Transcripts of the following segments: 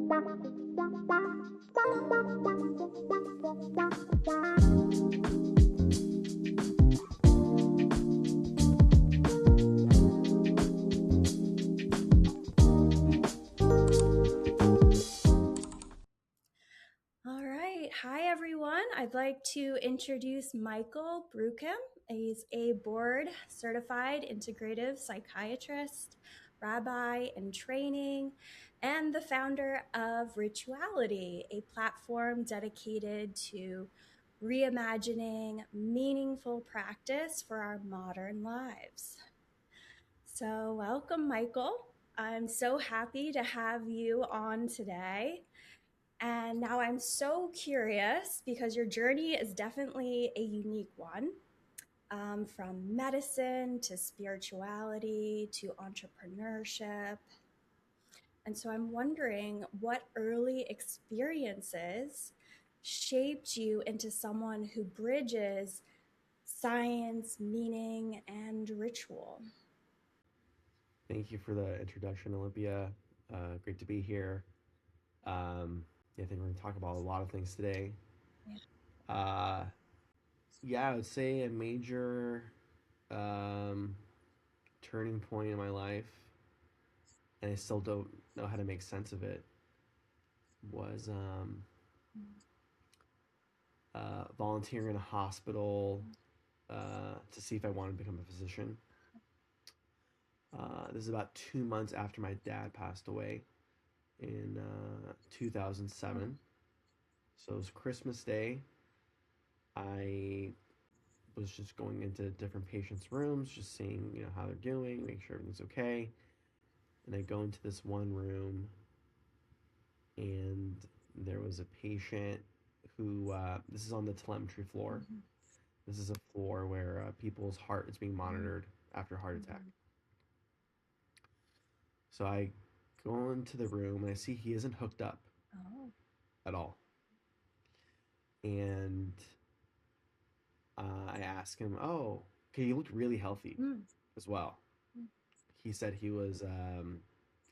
All right. Hi, everyone. I'd like to introduce Michael Broukhim. He's a board-certified integrative psychiatrist, rabbi in training, and the founder of Rituality, a platform dedicated to reimagining meaningful practice for our modern lives. So welcome, Michael. I'm so happy to have you on today. And now I'm so curious because your journey is definitely a unique one, from medicine to spirituality to entrepreneurship. And so I'm wondering what early experiences shaped you into someone who bridges science, meaning, and ritual. Thank you for the introduction, Olympia. Great to be here. I think we're going to talk about a lot of things today. Yeah. Uh, yeah, I would say a major um, turning point in my life, and I still don't know how to make sense of it, was volunteering in a hospital to see if I wanted to become a physician. This is about 2 months after my dad passed away in 2007. So it was Christmas Day. I was just going into different patients' rooms, just seeing, how they're doing, make sure everything's okay. And I go into this one room, and there was a patient who, this is on the telemetry floor. Mm-hmm. This is a floor where people's heart is being monitored after a heart attack. So I go into the room and I see he isn't hooked up at all. And I ask him, "Oh, okay, you looked really healthy as well." He said he was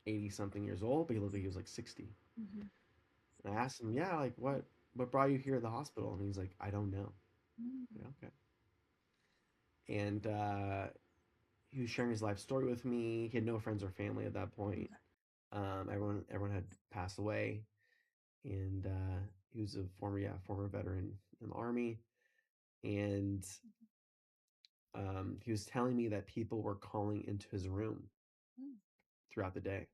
80 something years old, but he looked like he was like 60. Mm-hmm. And I asked him, "Yeah, like what brought you here at the hospital?" And he's like, "I don't know." Yeah, okay. And he was sharing his life story with me. He had no friends or family at that point. Everyone had passed away, and he was a former veteran in the army, and he was telling me that people were calling into his room throughout the day.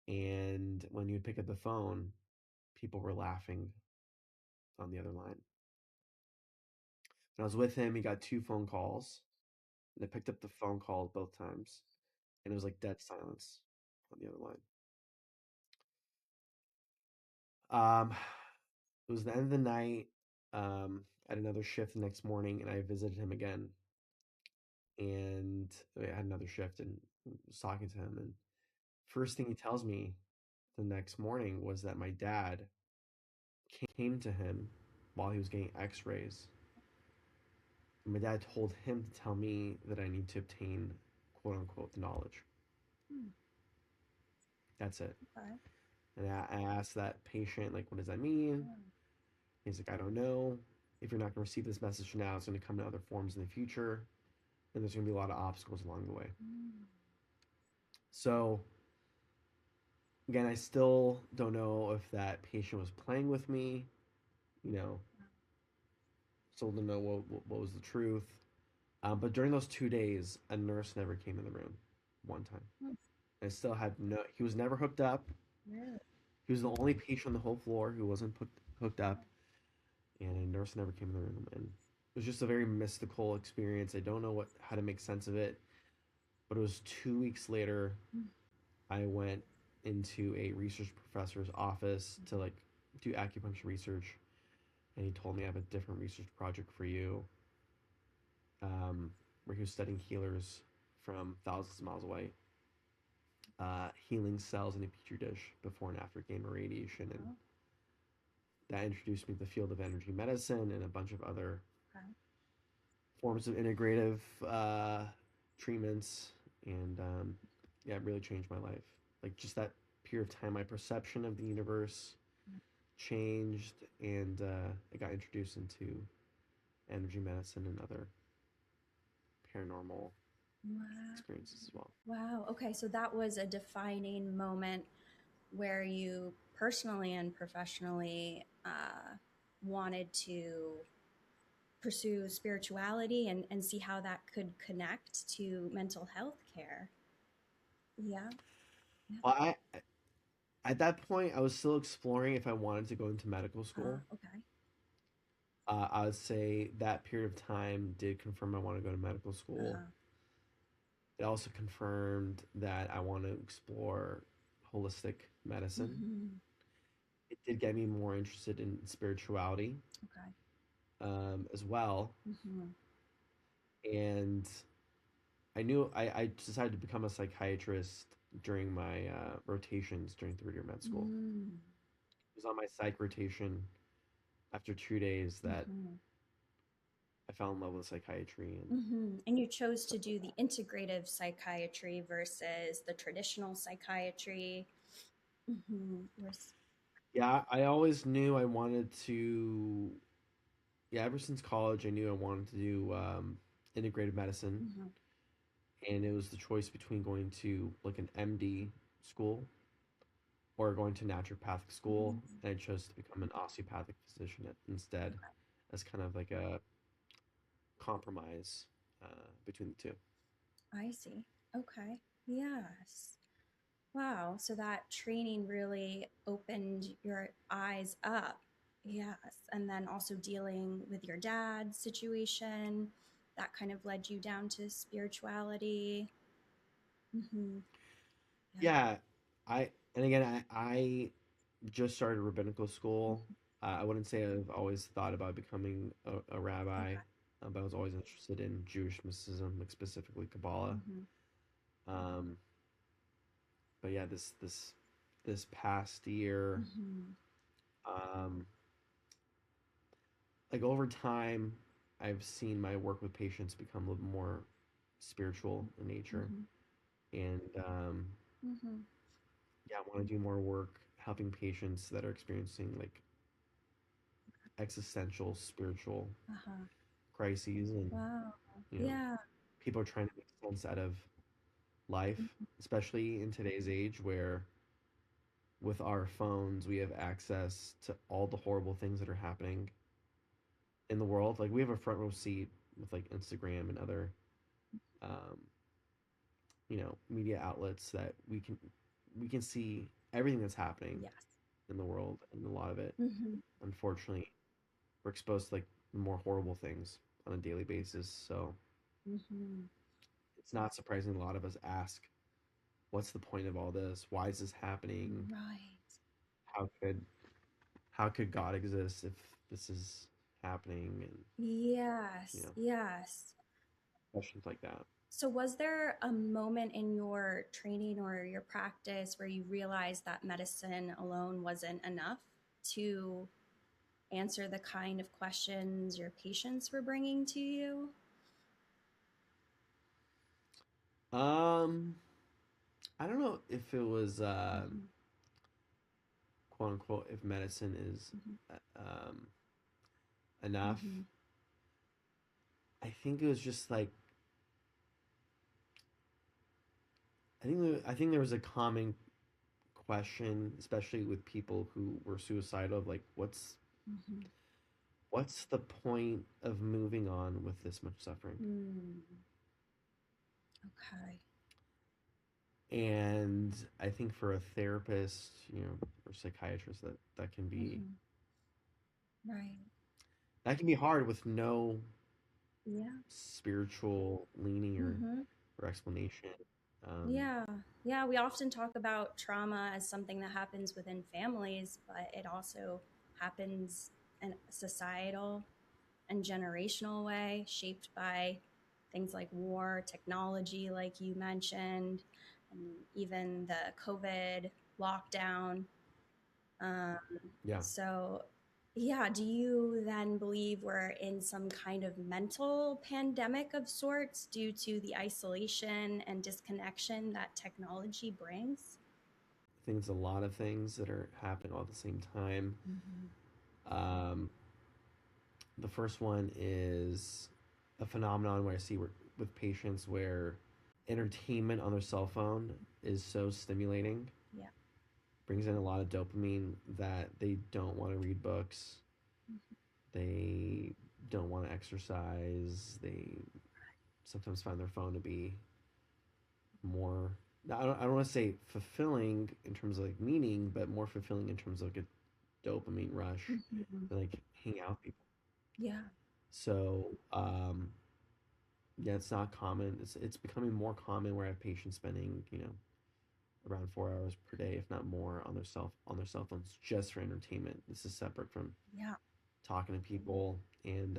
And when you would pick up the phone, people were laughing on the other line. When I was with him, he got 2 phone calls, and I picked up the phone call both times, and it was like dead silence on the other line. It was the end of the night. I had another shift the next morning, and I visited him again, and I had another shift and was talking to him. And first thing he tells me the next morning was that my dad came to him while he was getting X-rays. And my dad told him to tell me that I need to obtain, quote unquote, the knowledge. That's it. Okay. And I asked that patient, like, what does that mean? He's like, I don't know. If you're not going to receive this message now, it's going to come in other forms in the future. And there's going to be a lot of obstacles along the way. So, again, I still don't know if that patient was playing with me, you know, still don't know what was the truth. But during those 2 days, a nurse never came in the room one time. I still had he was never hooked up. He was the only patient on the whole floor who wasn't hooked up, and a nurse never came in the room. And it was just a very mystical experience. I don't know how to make sense of it, but it was 2 weeks later. I went into a research professor's office to like do acupuncture research, and he told me I have a different research project for you, where he was studying healers from thousands of miles away, healing cells in a petri dish before and after gamma radiation, and that introduced me to the field of energy medicine and a bunch of other forms of integrative treatments, and yeah, it really changed my life. Like just that period of time, my perception of the universe changed, and I got introduced into energy medicine and other paranormal Wow. experiences as well. Wow. Okay. So that was a defining moment where you personally and professionally wanted to pursue spirituality and see how that could connect to mental health care. Yeah. Yeah. Well, at that point, I was still exploring if I wanted to go into medical school. Okay. I would say that period of time did confirm I want to go to medical school. Uh-huh. It also confirmed that I want to explore holistic medicine. Mm-hmm. It did get me more interested in spirituality Okay. as well. Mm-hmm. And I decided to become a psychiatrist during my rotations during third year med school. Mm-hmm. It was on my psych rotation after 2 days that Mm-hmm. I fell in love with psychiatry and Mm-hmm. And you chose to stuff like do the that. integrative psychiatry versus the traditional psychiatry. Mm-hmm. Yeah, I always knew I wanted to. Yeah, ever since college, I knew I wanted to do integrative medicine, Mm-hmm. and it was the choice between going to like an MD school or going to naturopathic school, Mm-hmm. and I chose to become an osteopathic physician instead, as kind of like a compromise between the two. I see. Okay. Yes. Wow. So that training really opened your eyes up. Yes. And then also dealing with your dad's situation, that kind of led you down to spirituality. Mm-hmm. Yeah. Yeah, and again, I just started rabbinical school. I wouldn't say I've always thought about becoming a rabbi, Okay. but I was always interested in Jewish mysticism, like specifically Kabbalah. Mm-hmm. Um, but yeah, this past year, Mm-hmm. um, like over time, I've seen my work with patients become a little more spiritual in nature, Mm-hmm. and Mm-hmm. yeah, I want to do more work helping patients that are experiencing like existential spiritual Uh-huh. crises, and Wow. you know Yeah. people are trying to make sense out of life, especially in today's age where with our phones we have access to all the horrible things that are happening in the world. Like we have a front row seat with like Instagram and other um, media outlets that we can see everything that's happening Yes. in the world, and a lot of it, Mm-hmm. unfortunately, we're exposed to like more horrible things on a daily basis. So Mm-hmm. it's not surprising a lot of us ask, what's the point of all this? Why is this happening? Right. How could how could God exist if this is happening? And you Yes. know, Yes. questions like that. So, was there a moment in your training or your practice where you realized that medicine alone wasn't enough to answer the kind of questions your patients were bringing to you? Um, I don't know if it was Mm-hmm. quote unquote if medicine is Mm-hmm. enough. Mm-hmm. I think it was just like I think there was a common question, especially with people who were suicidal, of like Mm-hmm. what's the point of moving on with this much suffering? Mm. Okay. And I think for a therapist, or psychiatrist, Mm-hmm. Right. that can be hard with no Yeah. spiritual leaning Mm-hmm. or explanation. Um, Yeah. Yeah. We often talk about trauma as something that happens within families, but it also happens in a societal and generational way, shaped by things like war, technology, like you mentioned, and even the COVID lockdown. Um, yeah. so, yeah, do you then believe we're in some kind of mental pandemic of sorts due to the isolation and disconnection that technology brings? I think it's a lot of things that are happening all at the same time. Mm-hmm. Um, the first one is a phenomenon where I see with patients where entertainment on their cell phone is so stimulating, Yeah. brings in a lot of dopamine that they don't want to read books, Mm-hmm. they don't want to exercise, they sometimes find their phone to be more, I don't want to say fulfilling in terms of like meaning, but more fulfilling in terms of like a dopamine rush Mm-hmm. and like hang out with people. Yeah. So yeah, it's not common. It's becoming more common where I have patients spending, around 4 hours per day, if not more, on their cell phones just for entertainment. This is separate from Yeah. talking to people, and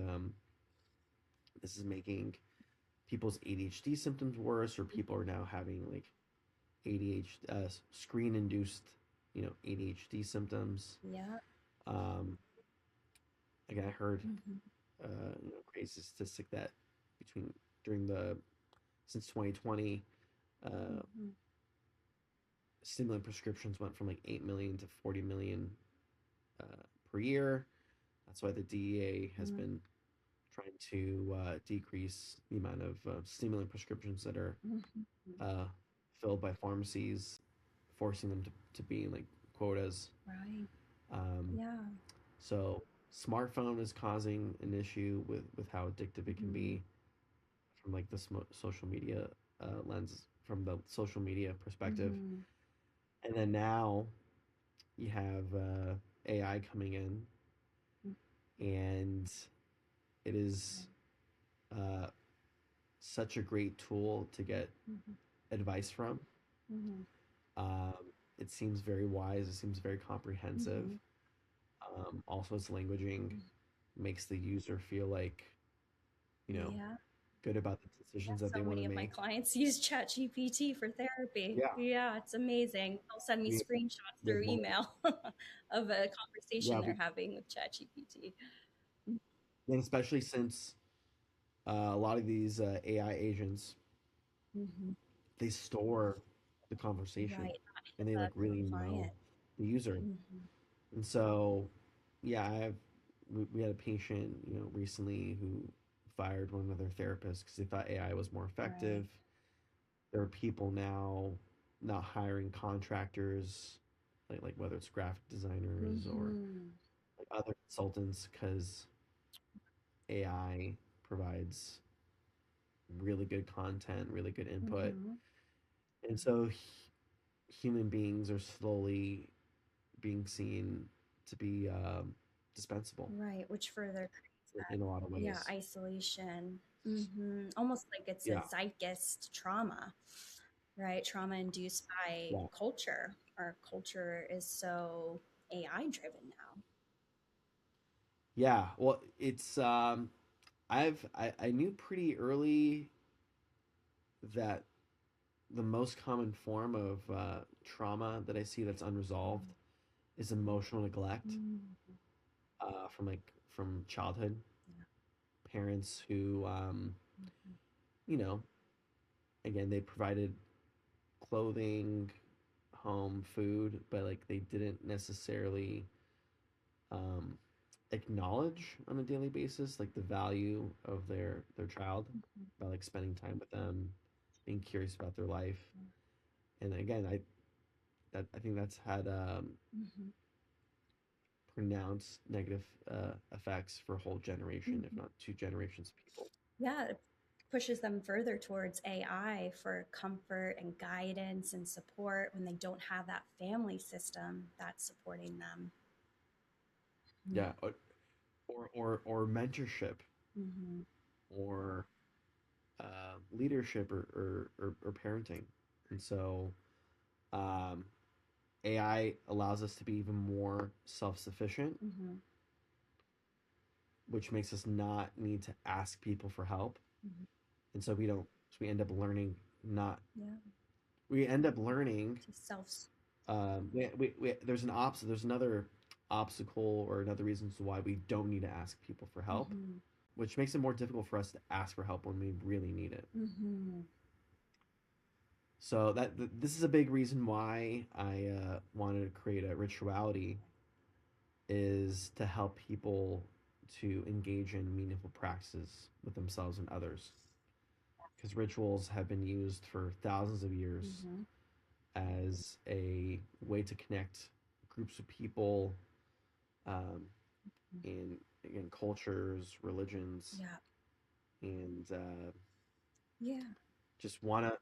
this is making people's ADHD symptoms worse, or people are now having like ADHD, screen induced, ADHD symptoms. Yeah. Um, Again, I heard Mm-hmm. crazy statistic that between during the since 2020, uh, Mm-hmm. stimulant prescriptions went from like 8 million to 40 million per year. That's why the DEA has Mm-hmm. been trying to decrease the amount of stimulant prescriptions that are Mm-hmm. uh, filled by pharmacies, forcing them to be in like quotas. Right. Um, Yeah. so smartphone is causing an issue with how addictive it can Mm-hmm. be from like the social media lens, from the social media perspective. Mm-hmm. And then now you have AI coming in, and it is uh, such a great tool to get Mm-hmm. advice from. Mm-hmm. Um, it seems very wise. It seems very comprehensive. Mm-hmm. Also, its languaging makes the user feel like, you know, Yeah. good about the Yeah, decisions that they so want to many of my make. clients use ChatGPT for therapy. Yeah, Yeah, it's amazing. They'll send me we screenshots we have through email of a conversation yeah, they're having with ChatGPT. and especially since a lot of these AI agents, Mm-hmm. they store the conversation, Right, and they like HIPAA really know compliant. the user. Mm-hmm. And so, yeah, we had a patient, recently who fired one of their therapists because they thought AI was more Right. effective. There are people now not hiring contractors, like whether it's graphic designers or Mm-hmm. like other consultants, because AI provides really good content, really good input. Mm-hmm. And so human beings are slowly being seen to be dispensable Right, which further creates in a lot of that, yeah, ways. isolation. Mm-hmm. Almost like it's a Yeah, zeitgeist trauma, right? Trauma induced by yeah, culture. Our culture is so AI driven now. yeah. Well, it's I knew pretty early that the most common form of trauma that I see that's unresolved is emotional neglect Mm-hmm. from childhood. Yeah. Parents who, Mm-hmm. you know, again, they provided clothing, home, food, but like they didn't necessarily um, acknowledge on a daily basis like the value of their child by like spending time with them, being curious about their life. And again, I think that's had Mm-hmm. pronounced negative effects for a whole generation, if Mm-hmm. not two generations of people. Yeah, it pushes them further towards AI for comfort and guidance and support when they don't have that family system that's supporting them. Yeah, or mentorship Mm-hmm. or leadership or parenting. And so um, AI allows us to be even more self sufficient, Mm-hmm. which makes us not need to ask people for help. Mm-hmm. And so we end up learning not, Yeah, we end up learning, to self. there's another obstacle or another reasons why we don't need to ask people for help, Mm-hmm. which makes it more difficult for us to ask for help when we really need it. Mm-hmm. So this is a big reason why I wanted to create a rituality, is to help people to engage in meaningful practices with themselves and others. Because rituals have been used for thousands of years Mm-hmm. as a way to connect groups of people, um, in again cultures, religions, Yeah. and Yeah. just want to,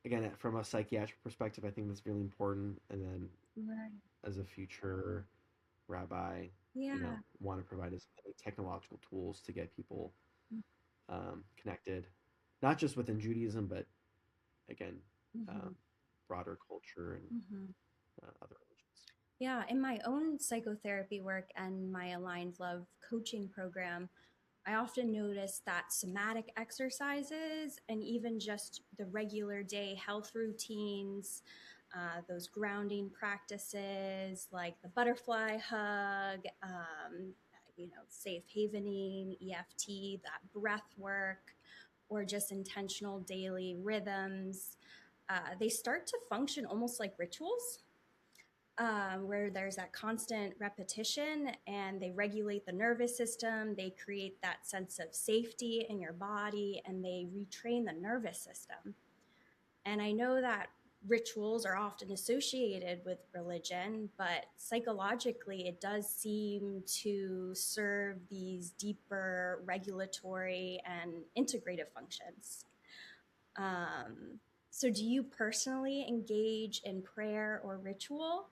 again, from a psychiatric perspective, I think that's really important. And then Right. as a future rabbi, Yeah. want to provide as many technological tools to get people connected, not just within Judaism, but again, Mm-hmm. um, broader culture and Mm-hmm. other religions. Yeah. In my own psychotherapy work and my Aligned Love coaching program, I often notice that somatic exercises and even just the regular day health routines, those grounding practices like the butterfly hug, safe havening, EFT, that breath work, or just intentional daily rhythms, they start to function almost like rituals, where there's that constant repetition and they regulate the nervous system. They create that sense of safety in your body and they retrain the nervous system. And I know that rituals are often associated with religion, but psychologically, it does seem to serve these deeper regulatory and integrative functions. Um, so, do you personally engage in prayer or ritual?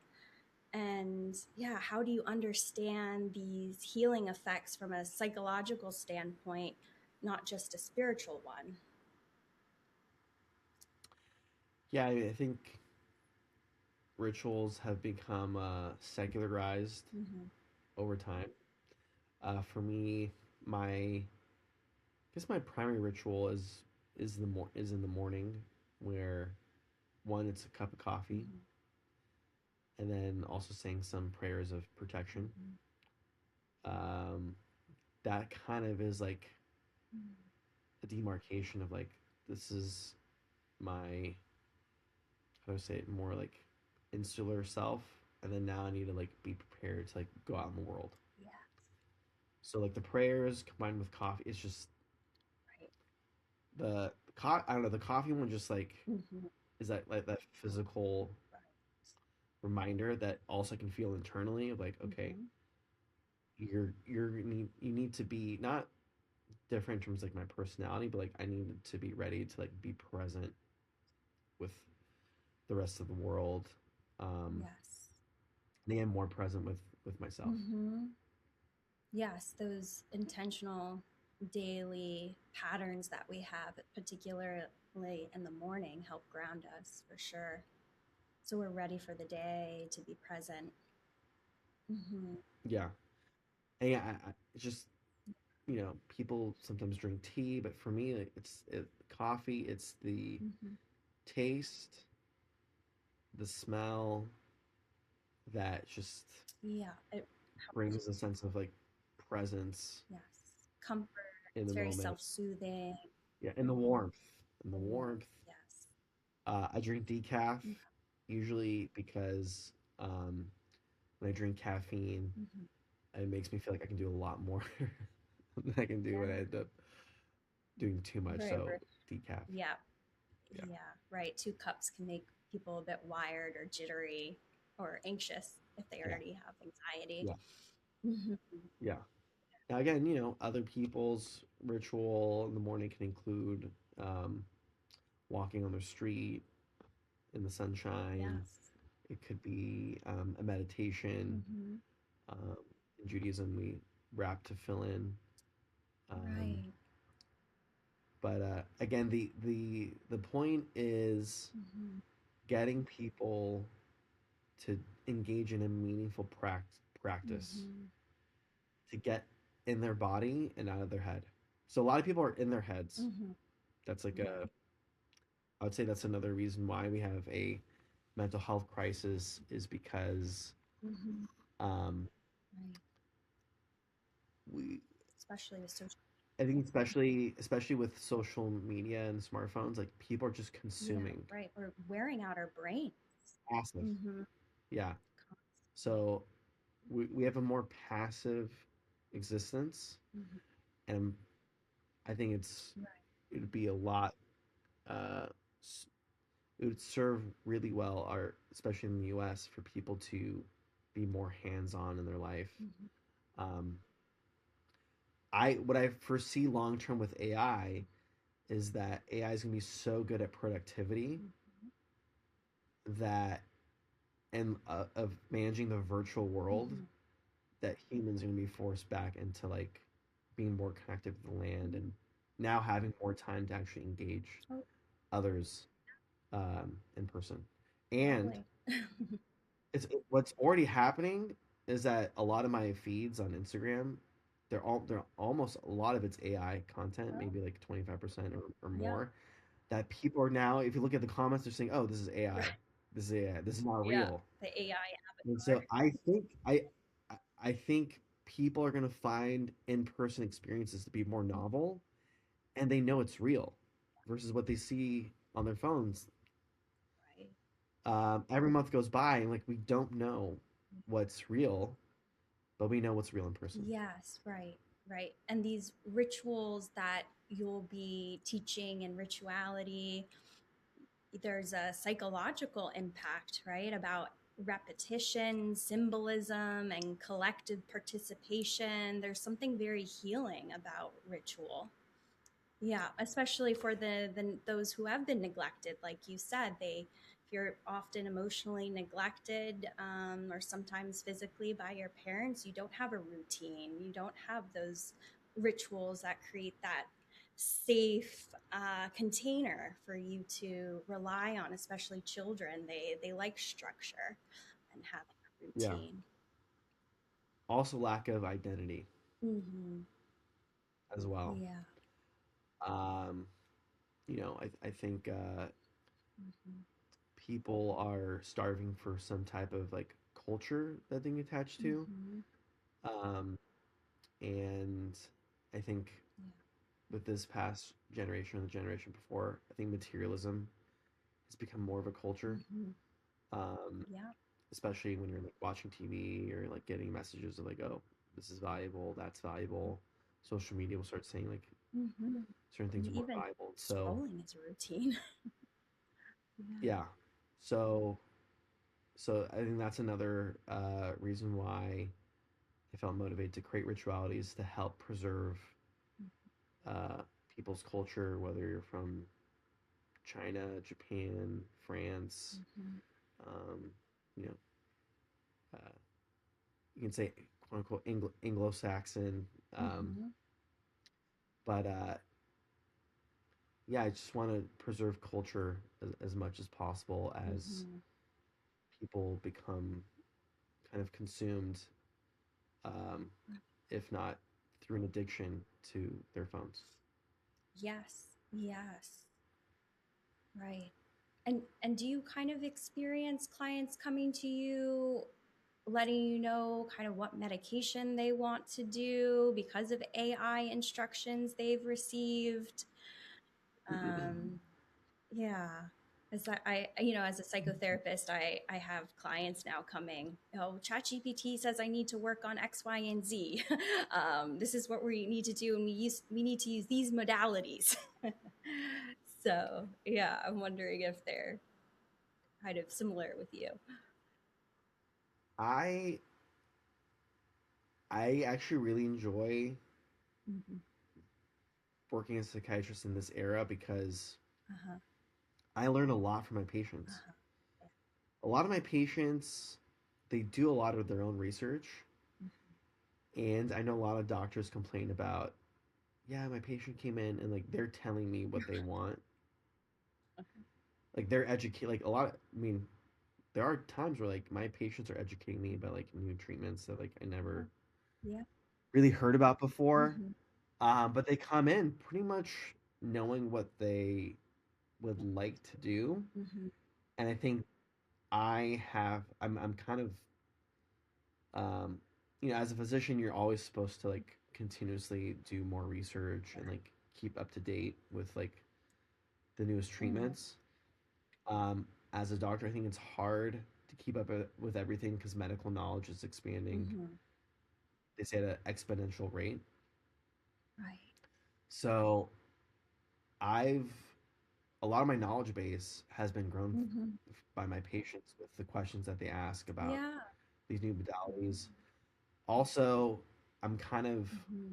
And yeah, how do you understand these healing effects from a psychological standpoint, not just a spiritual one? Yeah, I think rituals have become secularized Mm-hmm. over time. For me, my I guess my primary ritual is in the morning, where one, it's a cup of coffee, Mm-hmm. and then also saying some prayers of protection. Mm-hmm. Um, that kind of is like a demarcation of like, this is my, how do I say it, more like insular self, and then now I need to like be prepared to like go out in the world. Yeah, So like the prayers combined with coffee, it's just right. I don't know, the coffee one just like Mm-hmm. is that like that physical Right. reminder that also I can feel internally of like, okay, Mm-hmm. you need to be not different in terms of like my personality, but like I needed to be ready to like be present with the rest of the world. Um, Yes. and again, more present with myself. Mm-hmm. Yes, those intentional daily patterns that we have, particularly in the morning, help ground us for sure. So we're ready for the day to be present. Mm-hmm. Yeah, and yeah, it's just, people sometimes drink tea, but for me, like, coffee. It's the Mm-hmm. taste, the smell that just Yeah, it helps. brings a sense of like presence Yes, comfort. in It's the very moment. self-soothing. Yeah, and the warmth, and the The warmth. warmth. Yes. I drink decaf Okay. usually because when I drink caffeine, Mm-hmm. it makes me feel like I can do a lot more than I can do when I Yeah. end up doing too much. Right. So Right. decaf. Yeah. Yeah. Yeah. Right. 2 cups can make people a bit wired or jittery or anxious if they Yeah. already have anxiety. Yeah. Mm-hmm. Yeah. Now again, other people's ritual in the morning can include um, walking on the street in the sunshine. Yes. It could be a meditation. Mm-hmm. Um, in Judaism, we wrap to fill in. Um, Right. but again, the point is Mm-hmm. getting people to engage in a meaningful practice, Mm-hmm. to get in their body and out of their head. So a lot of people are in their heads. Mm-hmm. That's like Right. I would say that's another reason why we have a mental health crisis, is because Mm-hmm. um, Right. we Especially with social. I think especially with social media and smartphones, like people are just Yeah, consuming right. We're wearing out our brains. passive. Mm-hmm. Yeah. So we have a more passive existence, Mm-hmm. and I think Right. it would be a lot uh it would serve really well our especially in the US for people to be more hands-on in their life. Mm-hmm. Um I what I foresee long term with AI is that AI is going to be so good at productivity Mm-hmm. that and of managing the virtual world Mm-hmm. that humans are going to be forced back into like being more connected with the land and now having more time to actually engage Oh, others in person. And totally. what's already happening is that a lot of my feeds on Instagram, they're almost a lot of it's AI content, Oh, maybe like 25% or yeah. more. That people are now, if you look at the comments, they're saying, "Oh, this is Right. AI. This is AI. This is not Yeah. real." The AI And avatar. so I think people are gonna find in-person experiences to be more novel, and they know it's real, versus what they see on their phones. Right. Every month goes by, and like we don't know what's real, but we know what's real in person. Yes, right, right. And these rituals that you'll be teaching in rituality, there's a psychological impact, right? About repetition, symbolism, and collective participation. There's something very healing about ritual. Yeah, especially for the those who have been neglected, like you said, they if you're often emotionally neglected or sometimes physically by your parents, you don't have a routine, you don't have those rituals that create that safe container for you to rely on. Especially children, they like structure and having a Yeah. routine. Also, lack of identity Mm-hmm. as well. Yeah. Um, I think Mm-hmm. people are starving for some type of like culture that they can attach to. Mm-hmm. Um, and I think Yeah. with this past generation or the generation before, I think materialism has become more of a culture. Mm-hmm. Um, Yeah. especially when you're like watching TV or like getting messages of like, oh, this is valuable, that's valuable. Social media will start saying like Mm-hmm. certain things are more Even valuable. So scrolling is a routine. Yeah. yeah, so I think that's another reason why I felt motivated to create ritualities to help preserve uh, people's culture, whether you're from China, Japan, France, Mm-hmm. um, you know, uh, you can say quote unquote Anglo-Saxon, um, Mm-hmm. but yeah, I just want to preserve culture as much as possible as Mm-hmm. people become kind of consumed, um, if not through an addiction to their phones. Yes. Yes. Right. And do you kind of experience clients coming to you letting you know kind of what medication they want to do because of AI instructions they've received? Um, Yeah. As as a psychotherapist, I have clients now coming. Oh, ChatGPT says I need to work on X, Y, and Z. This is what we need to do, and we need to use these modalities. So yeah, I'm wondering if they're kind of similar with you. I I actually really enjoy Mm-hmm. working as a psychiatrist in this era because Uh-huh. I learn a lot from my patients. Uh-huh. A lot of my patients, they do a lot of their own research, and I know a lot of doctors complain about, yeah, my patient came in and like they're telling me what they want. Like they're educate like a lot of, I mean, there are times where like my patients are educating me about like new treatments that like I Uh-huh. never Yeah. really heard about before. Mm-hmm. But they come in pretty much knowing what they would like to do. Mm-hmm. And I think I'm kind of, um, as a physician, you're always supposed to like continuously do more research and like keep up to date with like the newest Mm-hmm. treatments. As a doctor, I think it's hard to keep up with everything because medical knowledge is expanding. Mm-hmm. They say at an exponential rate. Right. So I've a lot of my knowledge base has been grown Mm-hmm. by my patients with the questions that they ask about Yeah. these new modalities. Also, I'm kind of Mm-hmm.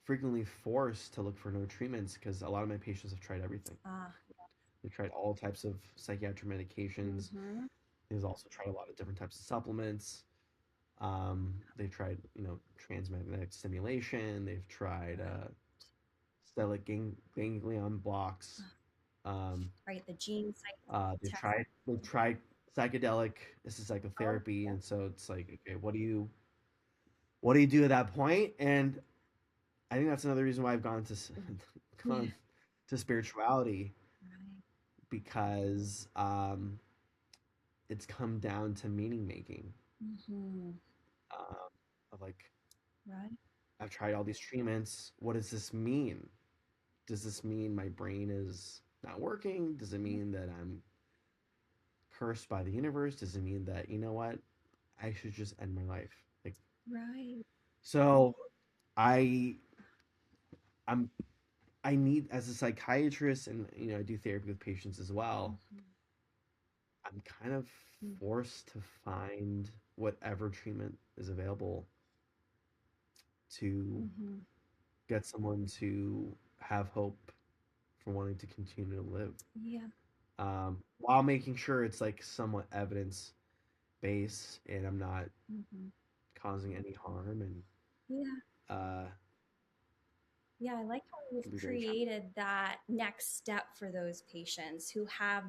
frequently forced to look for new treatments because a lot of my patients have tried everything. Ah. They've tried all types of psychiatric medications. Mm-hmm. They've also tried a lot of different types of supplements. They've tried, transmagnetic stimulation. They've tried Right. stellate ganglion blocks. Um, Right. The gene cycle they've test. tried psychedelic. This is Oh, psychotherapy, and so it's like, okay, what do you do at that point? And I think that's another reason why I've gone to yeah. gone to spirituality Right. because it's come down to meaning making. Mm-hmm. Um, of like, Right. I've tried all these treatments. What does this mean? Does this mean my brain is not working? Does it Yeah. mean that I'm cursed by the universe? Does it mean that, you know what, I should just end my life? Like, Right. so I I'm I need, as a psychiatrist, and I do therapy with patients as well. Mm-hmm. I'm kind of forced to find whatever treatment is available to Mm-hmm. get someone to have hope for wanting to continue to live, Yeah. while making sure it's like somewhat evidence based and I'm not Mm-hmm. causing any harm and Yeah. uh, Yeah, I like how can you've be very challenging. created that next step for those patients who have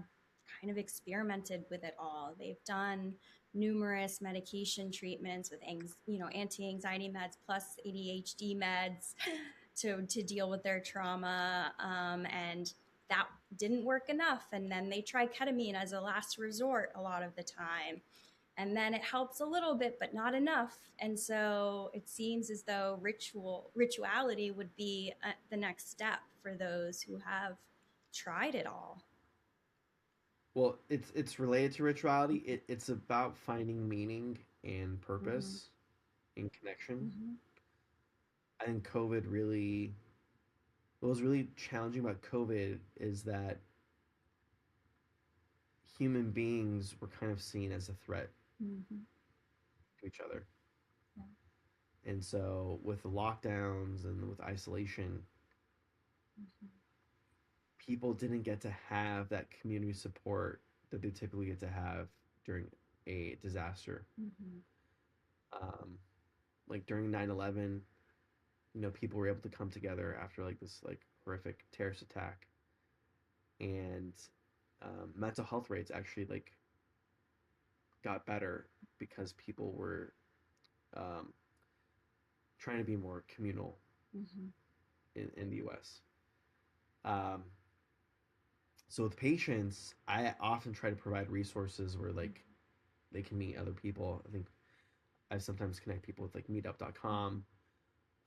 kind of experimented with it all. They've done numerous medication treatments with anti-anxiety meds plus ADHD meds to deal with their trauma, and that didn't work enough. And then they try ketamine as a last resort a lot of the time, and then it helps a little bit but not enough. And so it seems as though rituality would be the next step for those who have tried it all. Well, it's related to rituality. It's about finding meaning and Mm-hmm. purpose and connection. Mm-hmm. I think COVID really, what was really challenging about COVID is that human beings were kind of seen as a threat Mm-hmm. to each other. Yeah. And so with the lockdowns and with isolation, Mm-hmm. people didn't get to have that community support that they typically get to have during a disaster. Mm-hmm. Um, like during 9/11, people were able to come together after like this like horrific terrorist attack, and mental health rates actually like got better because people were um, trying to be more communal Mm-hmm. in the U.S. Um, so with patients, I often try to provide resources where like they can meet other people. I think I sometimes connect people with like meetup.com.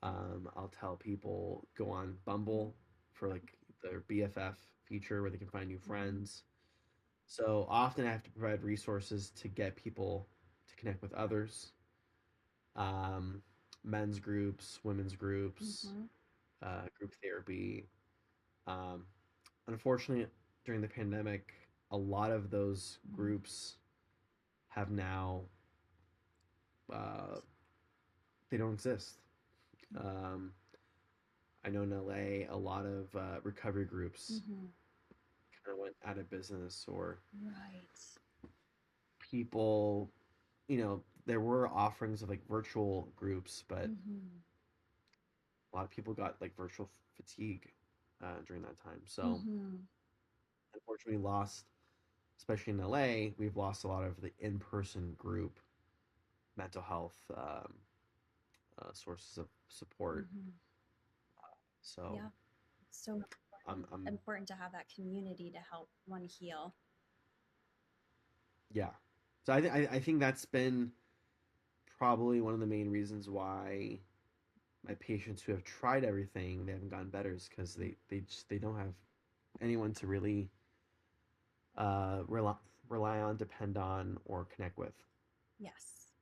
I'll tell people go on Bumble for like their BFF feature where they can find new Mm-hmm. friends. So often I have to provide resources to get people to connect with others. Um, Men's groups, women's groups, Mm-hmm. group therapy. Um, Unfortunately, during the pandemic, a lot of those groups have now uh, they don't exist. Um, I know in LA, a lot of recovery groups Mm-hmm. kind of went out of business, or Right. people, there were offerings of like virtual groups, but Mm-hmm. a lot of people got like virtual fatigue during that time. So Mm-hmm. unfortunately, lost, especially in LA, we've lost a lot of the in-person group mental health sources of support. Mm-hmm. So Yeah. So I'm important to have that community to help one heal. yeah. So I think that's been probably one of the main reasons why my patients who have tried everything, they haven't gotten better, is because they don't have anyone to really uh, rely rely on, depend on, or connect with. Yes.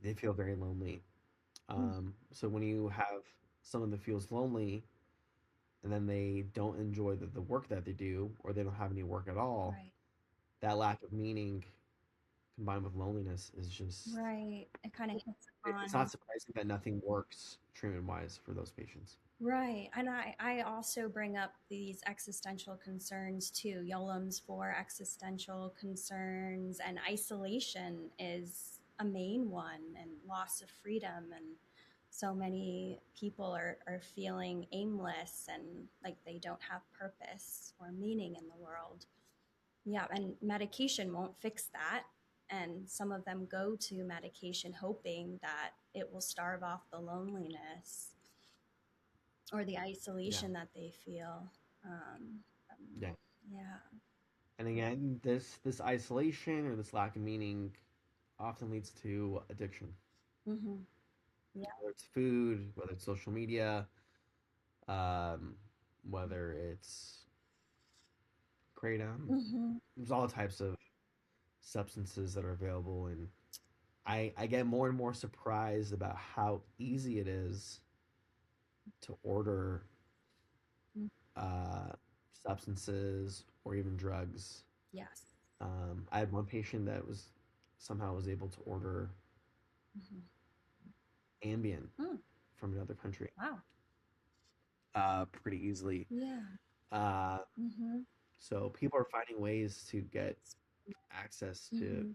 They feel very lonely. Mm. So when you have someone that feels lonely and then they don't enjoy the work that they do, or they don't have any work at all, Right. that lack of meaning combined with loneliness is just, Right. It kind of hits it's not upon. surprising that nothing works treatment wise for those patients. Right. And I also bring up these existential concerns too. YOLM's for existential concerns, and isolation is a main one, and loss of freedom. And so many people are feeling aimless and like they don't have purpose or meaning in the world. Yeah. And medication won't fix that. And some of them go to medication hoping that it will starve off the loneliness or the Yeah, isolation that they feel. Um, um, yeah. yeah. And again, this isolation or this lack of meaning often leads to addiction, Mm-hmm. Yeah. whether it's food, whether it's social media, um, whether it's kratom. Mm-hmm. There's all types of substances that are available, and I get more and more surprised about how easy it is to order uh, substances or even drugs. Yes. I had one patient that was somehow was able to order Mm-hmm. Ambien Mm. from another country Wow. pretty easily. Yeah. Uh, Mm-hmm. so people are finding ways to get access Mm-hmm.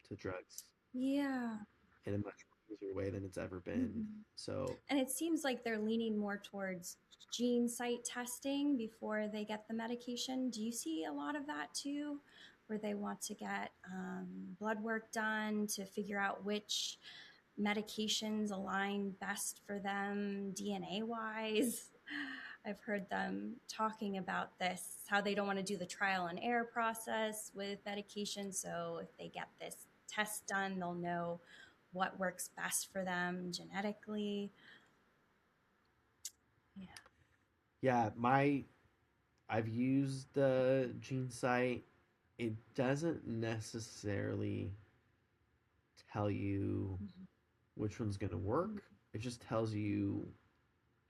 to drugs Yeah. in a much easier way than it's ever been. Mm-hmm. So And it seems like they're leaning more towards gene site testing before they get the medication. Do you see a lot of that too, where they want to get blood work done to figure out which medications align best for them DNA wise? I've heard them talking about this, how they don't want to do the trial and error process with medication. So if they get this test done, they'll know what works best for them genetically. Yeah. yeah, my I've used the gene site. It doesn't necessarily tell you Mm-hmm. which one's going to work. It just tells you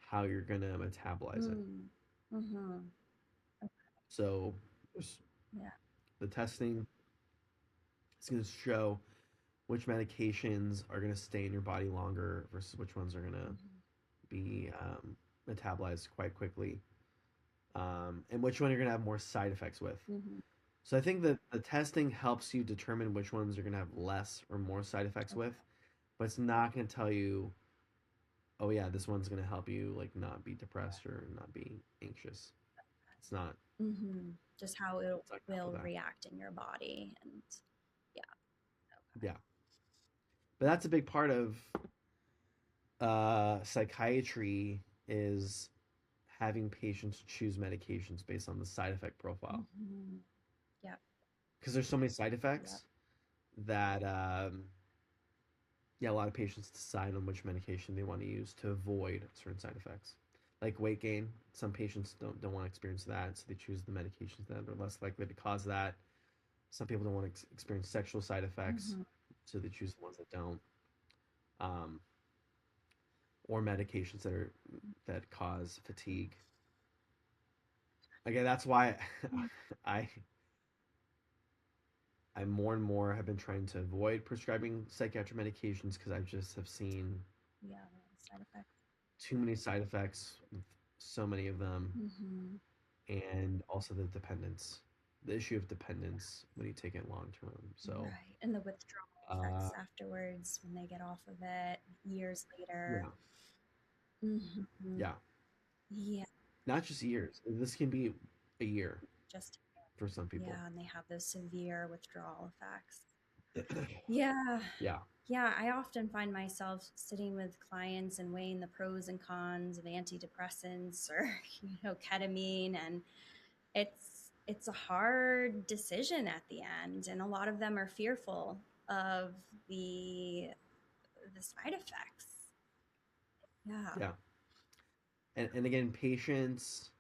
how you're going to metabolize it. Mm. Mm-hmm. So there's Yeah. the testing is going to show which medications are going to stay in your body longer versus which ones are going to Mm-hmm. be metabolized quite quickly, and which one you're going to have more side effects with. Mm-hmm. So I think that the testing helps you determine which ones you're going to have less or more side effects with, Okay. but it's not going to tell you, oh yeah, this one's going to help you like not be depressed or not be anxious. It's not. Mm-hmm. Just how it It's not going to help will with that. react in your body. And yeah. Yeah, but that's a big part of psychiatry is having patients choose medications based on the side effect Okay. profile, Mm-hmm. Yep. because there's so many side Yep. effects that yeah, a lot of patients decide on which medication they want to use to avoid certain side effects, like weight gain. Some patients don't want to experience that, so they choose the medications that are less likely to cause that. Some people don't want to experience sexual side effects, Mm-hmm. so they choose the ones that don't. Um, or medications that cause fatigue. Again, that's why I I more and more have been trying to avoid prescribing psychiatric medications because I just have seen Yeah. Side effects. too many side effects with so many of them, Mm-hmm. and also the dependence, the issue of dependence when you take it long term. So, Right. And the withdrawal uh, effects afterwards when they get off of it years later. yeah, Mm-hmm. yeah, Yeah. not just years. This can be a year Just, for some people. yeah. And they have those severe withdrawal effects. Yeah. Yeah, Yeah. I often find myself sitting with clients and weighing the pros and cons of antidepressants or, ketamine. And it's a hard decision at the end. And a lot of them are fearful of the side effects. Yeah. yeah. and again, patients,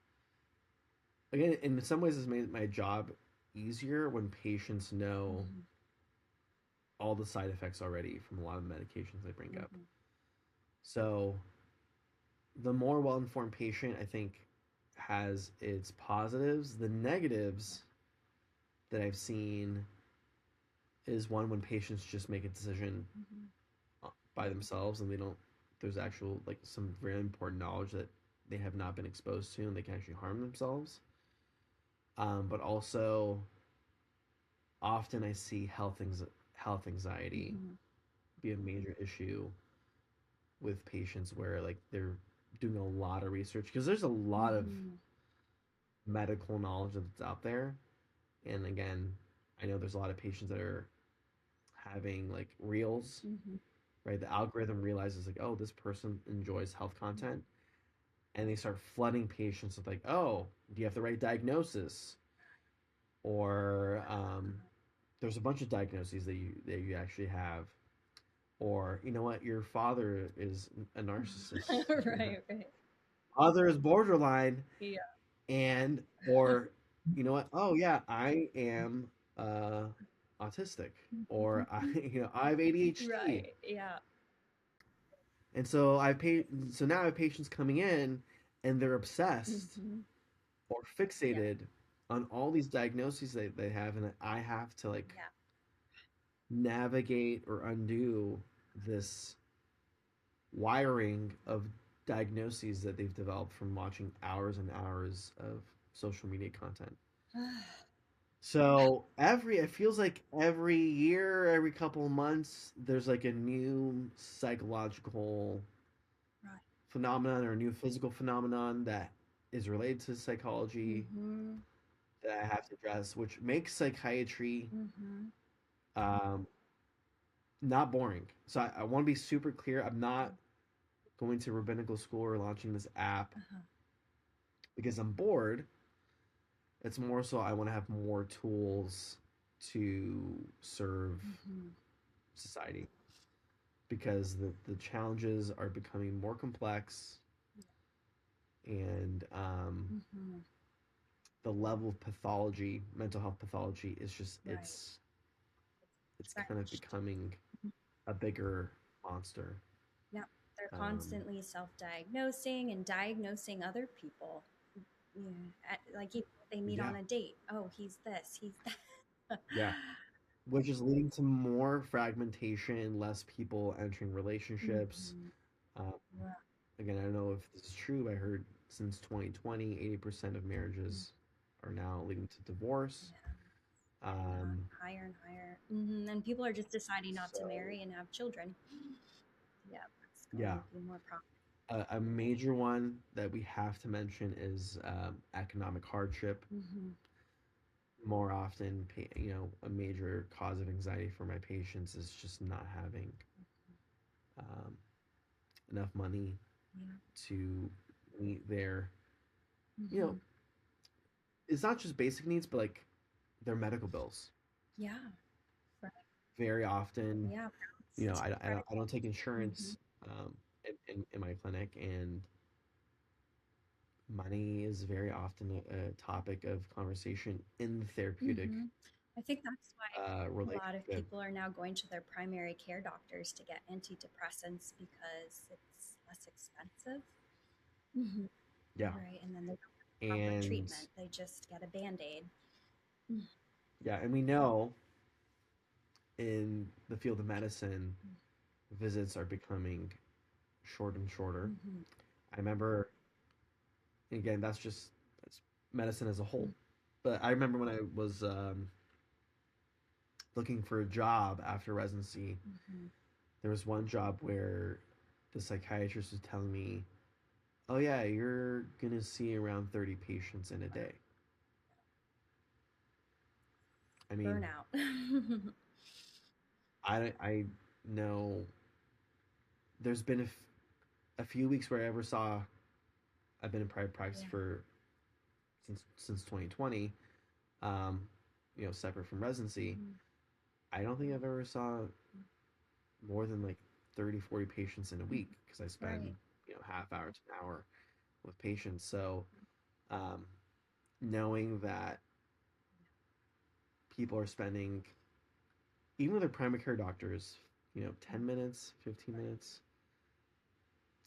again, in some ways, has made my job easier when patients know Mm-hmm. all the side effects already from a lot of the medications they bring up. Mm-hmm. So the more well-informed patient, I think, has its positives. The negatives that I've seen is one when patients just make a decision Mm-hmm. by themselves and they don't. There's actual like some very important knowledge that they have not been exposed to, and they can actually harm themselves. But also, often I see health anxiety Mm-hmm. be a major issue with patients where like they're doing a lot of research because there's a lot of Mm-hmm. medical knowledge that's out there. And again, I know there's a lot of patients that are having like reels, Mm-hmm. right? The algorithm realizes like, oh, this person enjoys health content, and they start flooding patients with like, oh, do you have the right diagnosis? Or there's a bunch of diagnoses that you actually have. Or you know what, your father is a narcissist. Your Right, right. mother is borderline, Yeah. and or you know what? Oh yeah, I am uh, autistic, or I I have ADHD, Right. Yeah. and so so now I have patients coming in, and they're obsessed Mm-hmm. or Yeah. fixated on all these diagnoses they have, and I have to like Yeah. navigate or undo this wiring of diagnoses that they've developed from watching hours and hours of social media content. So it feels like every year, every couple of months, there's like a new psychological Right. phenomenon or a new physical phenomenon that is related to psychology Mm-hmm. that I have to address, which makes psychiatry Mm-hmm. um, not boring. So I want to be super clear. I'm not going to rabbinical school or launching this app Uh-huh. because I'm bored. It's more so I want to have more tools to serve Mm-hmm. society because the challenges are becoming more complex, and Mm-hmm. the level of pathology, mental health pathology, is just Right. it's kind of Entrenched. becoming a bigger monster. Yep. They're Um, constantly self-diagnosing and diagnosing other people. Yeah. Like they meet yeah, on a date. Oh, he's this, he's that. yeah, which is leading to more fragmentation, less people entering relationships. Mm-hmm. Um, Yeah. Again, I don't know if this is true. I heard since 2020, 80% of marriages are now leading to divorce. Yeah. Yeah. Um, Higher and higher. Mm-hmm. And people are just deciding not to so marry and have children. Yeah, that's going yeah, to be more prominent. a major one that we have to mention is economic hardship. Mm-hmm. More often, a major cause of anxiety for my patients is just not having um, enough money Yeah. to meet their, you know, Mm-hmm. it's not just basic needs, but like their medical bills. Yeah. Right. Very often, Yeah. I don't take Mm-hmm. insurance in my clinic, and money is very often a topic of conversation in the therapeutic Mm-hmm. I think that's why a lot of relationship. people are now going to their primary care doctors to get antidepressants because it's less expensive. Hmm. Yeah, Right. And then they don't have proper and treatment, they just get a band aid. yeah, and we know in the field of medicine, visits are becoming shorter and shorter. Mm-hmm. I remember, again, that's medicine as a whole. But I remember when I was looking for a job after residency, Mm-hmm. there was one job where the psychiatrist was telling me, "Oh yeah, you're gonna see around 30 patients in a day." I mean, Burnout. I know there's been a few weeks where I ever saw. I've been in private practice Yeah. for since 2020, um, separate from residency. Mm-hmm. I don't think I've ever saw more than like 30, 40 patients in a week because I spend Right. half hour to an hour with patients. So um, knowing that people are spending, even with their primary care doctors, 10 minutes, 15 minutes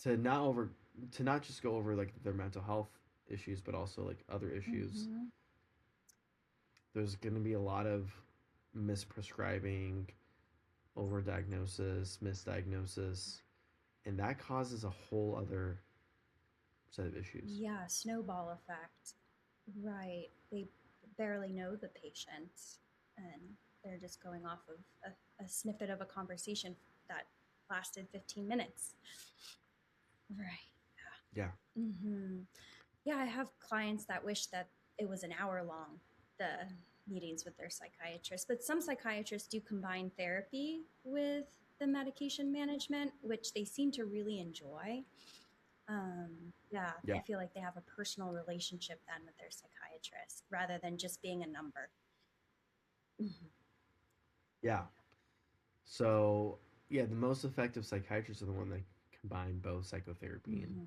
to not over to not just go over like their mental health issues, but also like other issues. Mm-hmm. There's going to be a lot of misprescribing, overdiagnosis, misdiagnosis, and that causes a whole other set of issues. Yeah, snowball effect. Right. They barely know the patient and they're just going off of a snippet of a conversation that lasted 15 minutes. Right. Yeah. Mm-hmm. Yeah, I have clients that wish that it was an hour long, the meetings with their psychiatrist, but some psychiatrists do combine therapy with the medication management, which they seem to really enjoy. Yeah, Yeah. they feel like they have a personal relationship then with their psychiatrist rather than just being a number. Mm-hmm. Yeah. So, yeah, the most effective psychiatrists are the one that combine both psychotherapy and Mm-hmm.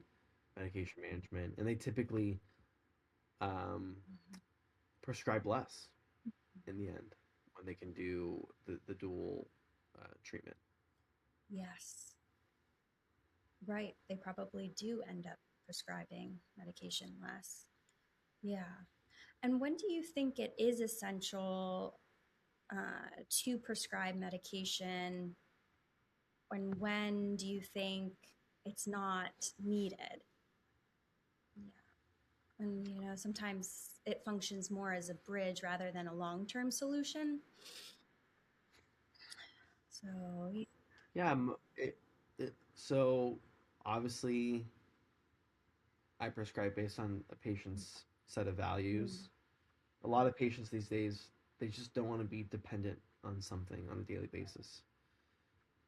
medication management, and they typically um, prescribe less in the end when they can do the dual treatment. Yes, right. They probably do end up prescribing medication less. Yeah. And when do you think it is essential to prescribe medication? And when do you think it's not needed? Yeah. And, sometimes it functions more as a bridge rather than a long term solution. So, Yeah. So obviously, I prescribe based on a patient's set of mm, values. A lot of patients these days, they just don't want to be dependent on something on a daily basis.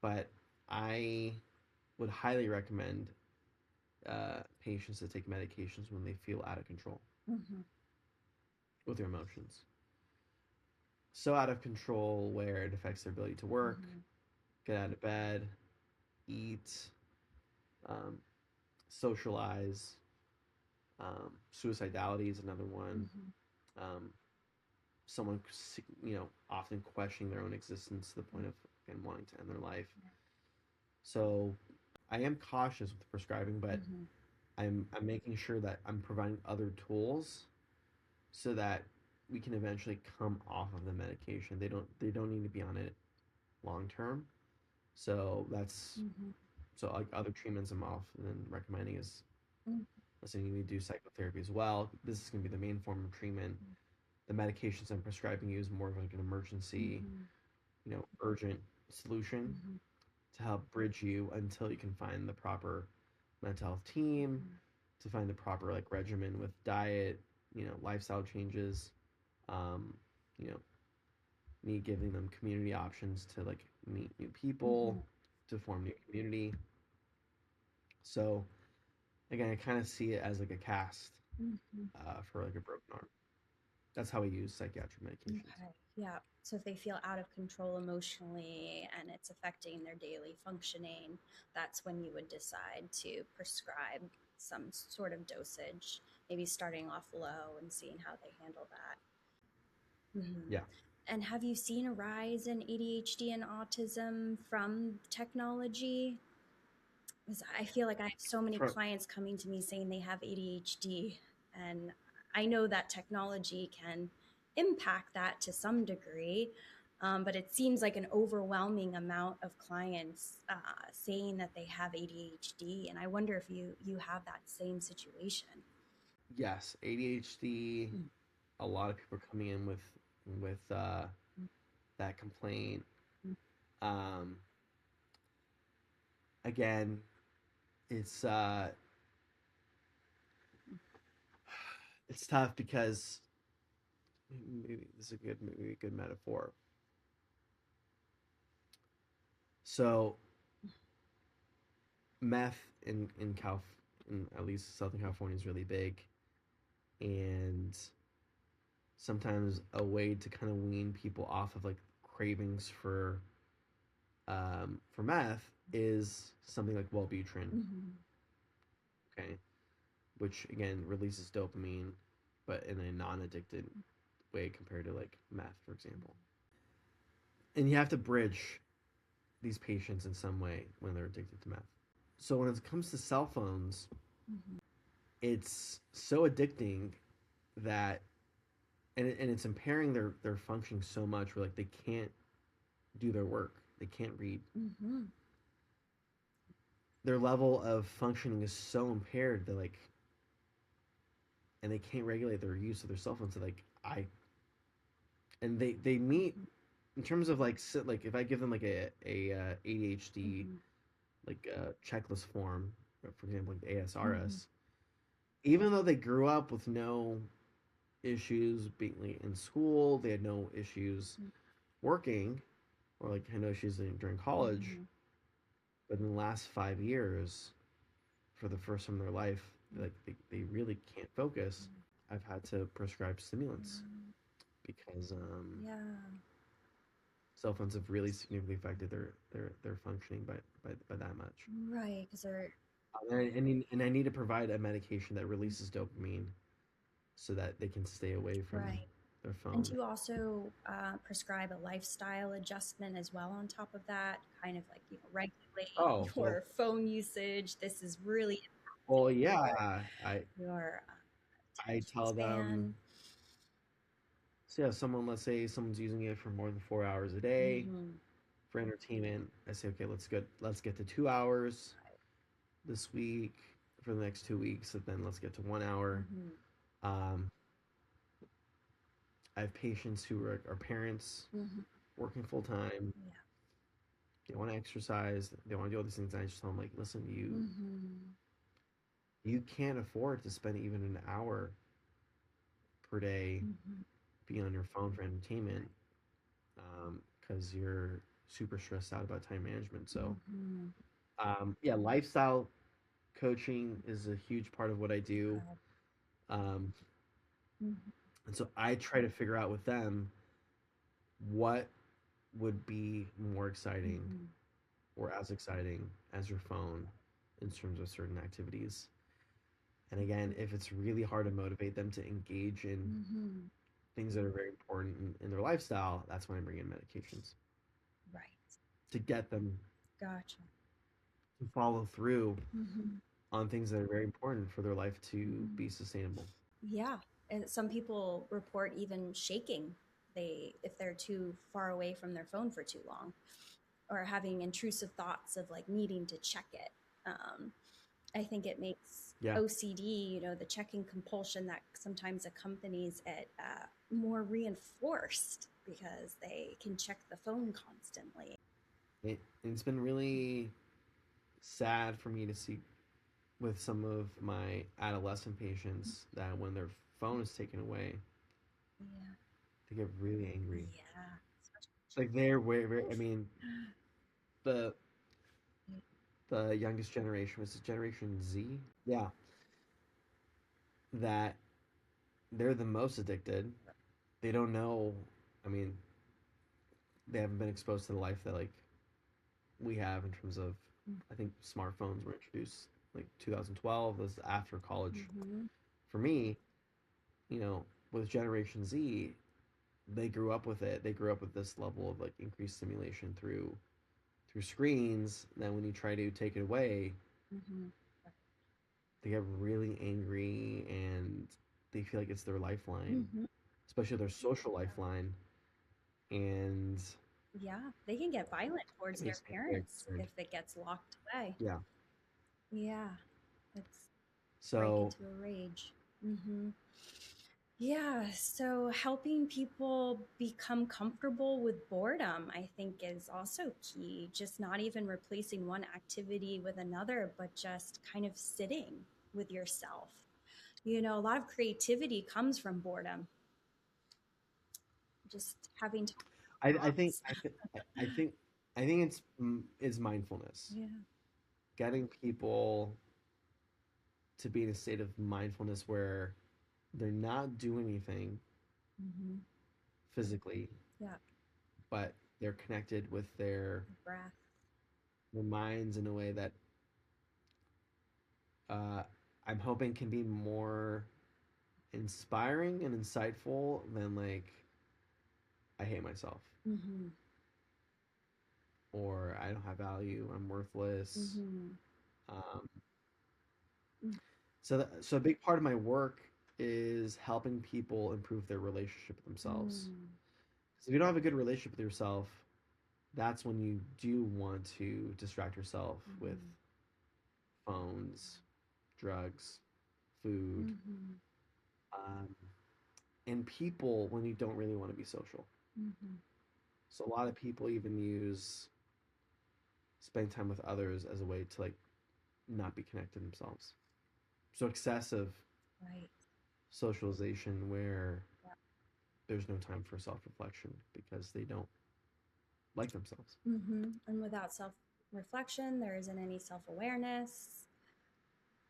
But I would highly recommend patients to take medications when they feel out of control mm-hmm, with their emotions. So out of control where it affects their ability to work, mm-hmm, get out of bed, eat, um, socialize. Suicidality is another one. mm-hmm, Um, Someone, often questioning their own existence to the point of again wanting to end their life. So I am cautious with prescribing, but mm-hmm. I'm making sure that I'm providing other tools so that we can eventually come off of the medication. They don't need to be on it long term. So that's Mm-hmm. so like other treatments I'm often recommending is Mm-hmm. listening to me do psychotherapy as well. This is going to be the main form of treatment. The medications I'm prescribing you is more of like an emergency, Mm-hmm. urgent solution Mm-hmm. to help bridge you until you can find the proper mental health team, to find the proper like regimen with diet, lifestyle changes, um, you know, me giving them community options to like meet new Mm-hmm. people, to form new community. So again, I kind of see it as like a cast Mm-hmm. for like a broken arm. That's how we use psychiatric medications. Okay. Yeah. So if they feel out of control emotionally and it's affecting their daily functioning, that's when you would decide to prescribe some sort of dosage, maybe starting off low and seeing how they handle that. Mm-hmm. Yeah. And have you seen a rise in ADHD and autism from technology? Because I feel like I have so many For, clients coming to me saying they have ADHD, and I know that technology can impact that to some degree, but it seems like an overwhelming amount of clients saying that they have ADHD, and I wonder if you have that same situation. yes, ADHD. Mm, A lot of people are coming in with mm, that complaint. mm, Um, Again, it's it's tough because maybe this is a good metaphor. So meth in at least Southern California is really big, and sometimes a way to kind of wean people off of like cravings for meth is something like Wellbutrin. mhm, Okay, which again releases dopamine, but in a non-addicted way compared to like meth, for example. And you have to bridge these patients in some way when they're addicted to meth. So when it comes to cell phones, it's so addicting that and it's impairing their functioning so much where like they can't do their work. They can't read. Their level of functioning is so impaired that like and they can't regulate their use of their cell phones. So like they meet in terms of like if I give them like a ADHD like a checklist form, for example, like the ASRS, even though they grew up with no issues being like, in school, they had no issues working, or like had no issues during college, but in the last 5 years, for the first time in their life, like they really can't focus. I've had to prescribe stimulants because cell phones have really significantly affected their functioning by that much. Right, because they're and I need to provide a medication that releases dopamine so that they can stay away from their phone. And do you also prescribe a lifestyle adjustment as well on top of that, kind of like regulate your phone usage? This is really I tell them. So yeah, let's say someone's using it for more than 4 hours a day for entertainment. I say, okay, let's get to 2 hours this week for the next 2 weeks, and then let's get to 1 hour. I have patients who are parents working full time. They want to exercise. They want to do all these things. And I just tell them like, listen, you can't afford to spend even an hour per day being on your phone for entertainment because you're super stressed out about time management. So yeah, lifestyle coaching is a huge part of what I do. And so I try to figure out with them what would be more exciting or as exciting as your phone in terms of certain activities. And again, if it's really hard to motivate them to engage in things that are very important in their lifestyle, that's when I bring in medications. Right. To get them to follow through on things that are very important for their life to be sustainable. Yeah. And some people report even shaking if they're too far away from their phone for too long, or having intrusive thoughts of like needing to check it. I think it makes OCD, the checking compulsion that sometimes accompanies it, more reinforced because they can check the phone constantly. It's been really sad for me to see with some of my adolescent patients that when their phone is taken away, they get really angry. It's like they're very, I mean, the youngest generation was Generation Z. Yeah. That they're the most addicted. They don't know, I mean, they haven't been exposed to the life that like we have in terms of, I think smartphones were introduced like 2012. This is after college. For me, with Generation Z, they grew up with it. They grew up with this level of like increased stimulation through screens. Then when you try to take it away, they get really angry and they feel like it's their lifeline, especially their social lifeline. And they can get violent towards their parents if it gets locked away. It's break into a rage. Yeah, so helping people become comfortable with boredom, I think, is also key. Just not even replacing one activity with another, but just kind of sitting with yourself. A lot of creativity comes from boredom. Just having to. I think it's mindfulness. Getting people to be in a state of mindfulness where they're not doing anything physically, but they're connected with their breath, their minds in a way that I'm hoping can be more inspiring and insightful than like I hate myself Mm-hmm. or I don't have value, I'm worthless. Mm-hmm. Um, Mm-hmm. so a big part of my work is helping people improve their relationship with themselves. Because if you don't have a good relationship with yourself, that's when you do want to distract yourself with Mm-hmm. phones, drugs, food, Mm-hmm. um, and people when you don't really want to be social. Mm-hmm. So a lot of people even use spending time with others as a way to like not be connected themselves. So excessive Right. socialization where Yeah. there's no time for self-reflection because they don't like themselves. Mm-hmm. And without self-reflection, there isn't any self-awareness.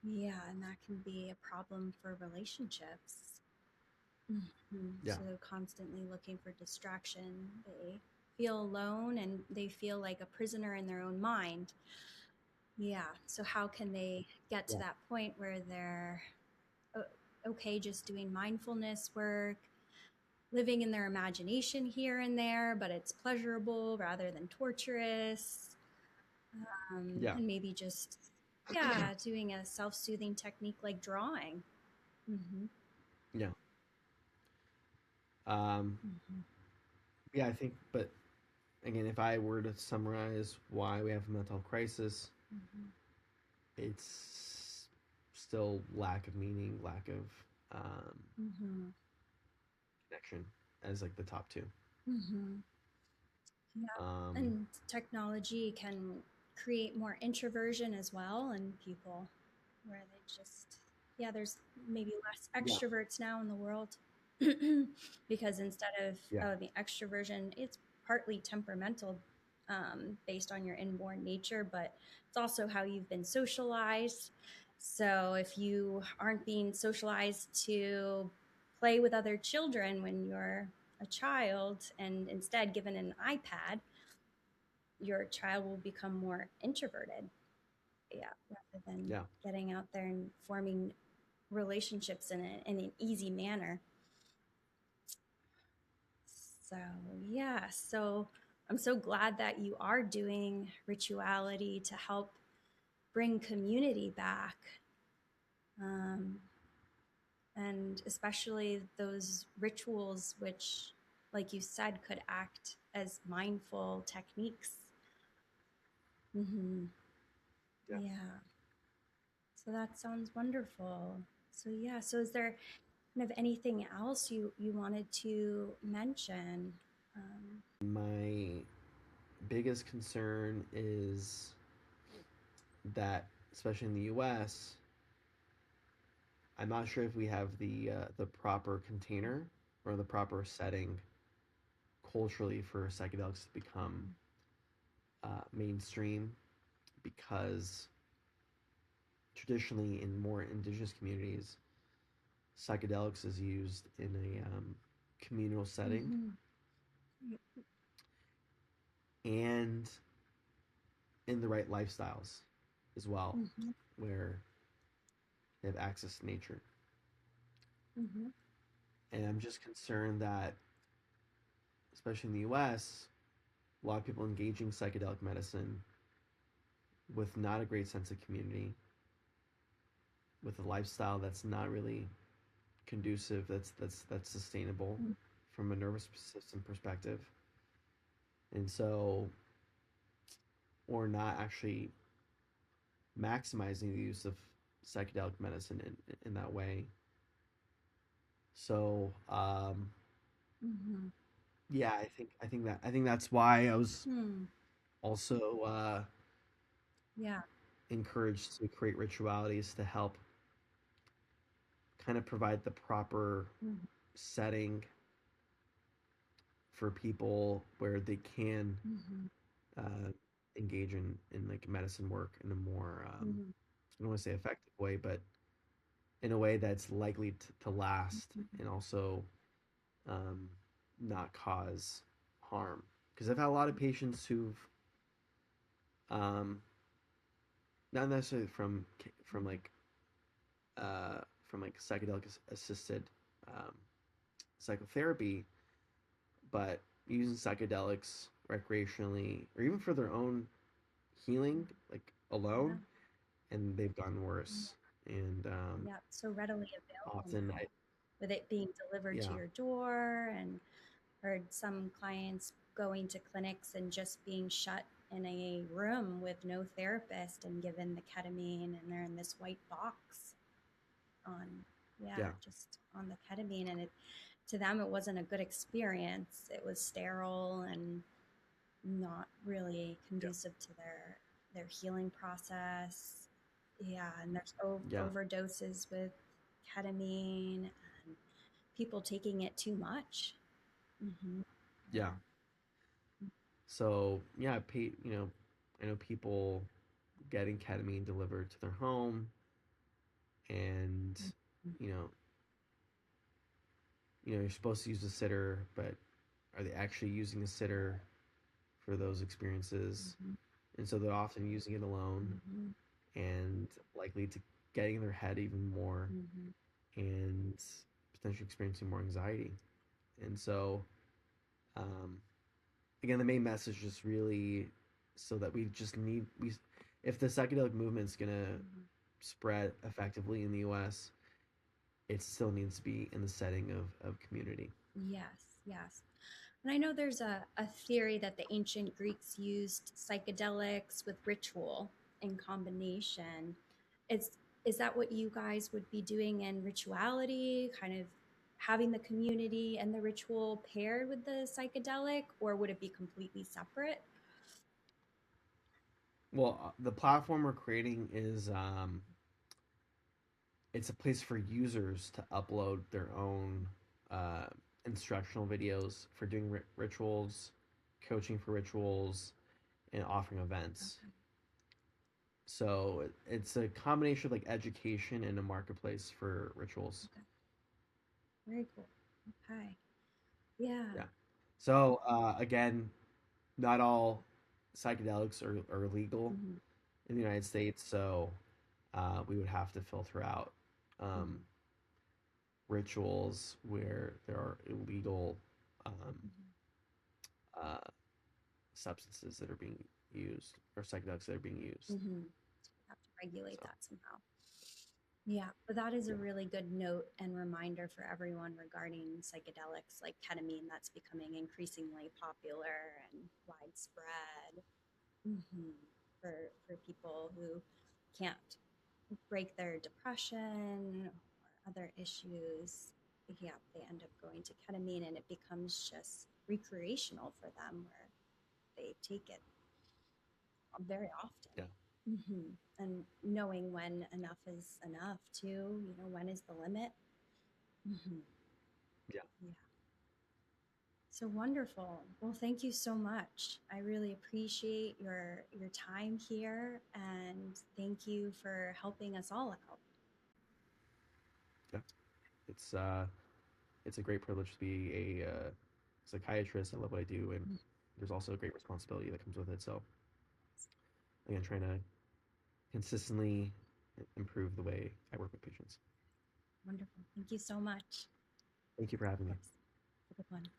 Yeah, and that can be a problem for relationships. Mm-hmm. Yeah. So they're constantly looking for distraction. They feel alone and they feel like a prisoner in their own mind. Yeah. So how can they get to Yeah. that point where they're okay just doing mindfulness work, living in their imagination here and there, but it's pleasurable rather than torturous, Yeah. and maybe just, yeah, doing a self-soothing technique like drawing. Mm-hmm. Yeah. Um, Mm-hmm. yeah, I think, but again, if I were to summarize why we have a mental health crisis, Mm-hmm. it's still lack of meaning, lack of um, Mm-hmm. connection as like the top two. Mm-hmm. Yeah. Um, And technology can create more introversion as well in people where they just, yeah, there's maybe less yeah, extroverts now in the world because instead of yeah, the extroversion, it's partly temperamental, based on your inborn nature, but it's also how you've been socialized. So if you aren't being socialized to play with other children when you're a child and instead given an iPad, your child will become more introverted. Yeah, rather than yeah, getting out there and forming relationships in an easy manner. So, yeah, so I'm so glad that you are doing rituality to help bring community back. Um, and especially those rituals, which, like you said, could act as mindful techniques. Mm-hmm. yeah. Yeah. So that sounds wonderful. So, yeah. So, is there kind of anything else you wanted to mention? My biggest concern is that, especially in the U.S., I'm not sure if we have the proper container or the proper setting culturally for psychedelics to become mainstream because traditionally in more indigenous communities, psychedelics is used in a communal setting Mm-hmm. and in the right lifestyles as well, Mm-hmm. where they have access to nature. Mm-hmm. And I'm just concerned that, especially in the US, a lot of people engaging psychedelic medicine with not a great sense of community, with a lifestyle that's not really conducive, that's sustainable from a nervous system perspective. And so, or not actually maximizing the use of psychedelic medicine in that way. So, Mm-hmm. yeah, I think that's why I was Hmm. also Yeah. encouraged to create ritualities to help kind of provide the proper Mm-hmm. setting for people where they can Mm-hmm. uh, engage in like medicine work in a more Mm-hmm. I don't want to say effective way, but in a way that's likely to last and also um, not cause harm. Because I've had a lot of patients who've um, not necessarily from like from like psychedelic assisted um, psychotherapy, but using psychedelics recreationally or even for their own healing, like Yeah. alone, and they've gotten worse. And Yeah. So readily available often, now with it being delivered to yeah, your door, and heard some clients going to clinics and just being shut in a room with no therapist and given the ketamine, and they're in this white box on, yeah, yeah, just on the ketamine. And it, to them, it wasn't a good experience. It was sterile and not really yeah, conducive to their healing process. Yeah, and there's yeah, overdoses with ketamine and people taking it too much. Mm-hmm. yeah. So yeah, I know people getting ketamine delivered to their home, and you know, you're supposed to use a sitter, but are they actually using a sitter for those experiences? Mm-hmm. And so they're often using it alone Mm-hmm. and likely to getting in their head even more Mm-hmm. and potentially experiencing more anxiety. And so, um, again, the main message is really so that we just need we if the psychedelic movement's gonna Mm-hmm. spread effectively in the U.S., it still needs to be in the setting of community. Yes, yes. And I know there's a theory that the ancient Greeks used psychedelics with ritual in combination. Is is that what you guys would be doing in rituality, kind of having the community and the ritual paired with the psychedelic, or would it be completely separate? Well, the platform we're creating is it's a place for users to upload their own uh, instructional videos for doing rituals, coaching for rituals, and offering events. Okay, So it's a combination of like education and a marketplace for rituals. okay. Very cool. Okay. Yeah. Yeah. So again, not all psychedelics are legal Mm-hmm. in the United States, so we would have to filter out um, Mm-hmm. rituals where there are illegal um, uh, substances that are being used or psychedelics that are being used. Mm-hmm. Have to regulate So that somehow. Yeah, but that is a yeah, really good note and reminder for everyone regarding psychedelics like ketamine that's becoming increasingly popular and widespread, hmm for people who can't break their depression or other issues. Yeah, they end up going to ketamine and it becomes just recreational for them where they take it very often. yeah, And knowing when enough is enough too, when is the limit. hmm yeah, Yeah. So wonderful. Well, thank you so much. I really appreciate your time here, and thank you for helping us all out. yeah. It's uh, it's a great privilege to be a psychiatrist. I love what I do, and there's also a great responsibility that comes with it. So again, trying to consistently improve the way I work with patients. Wonderful. Thank you so much. Thank you for Of having me. course. Have a good one.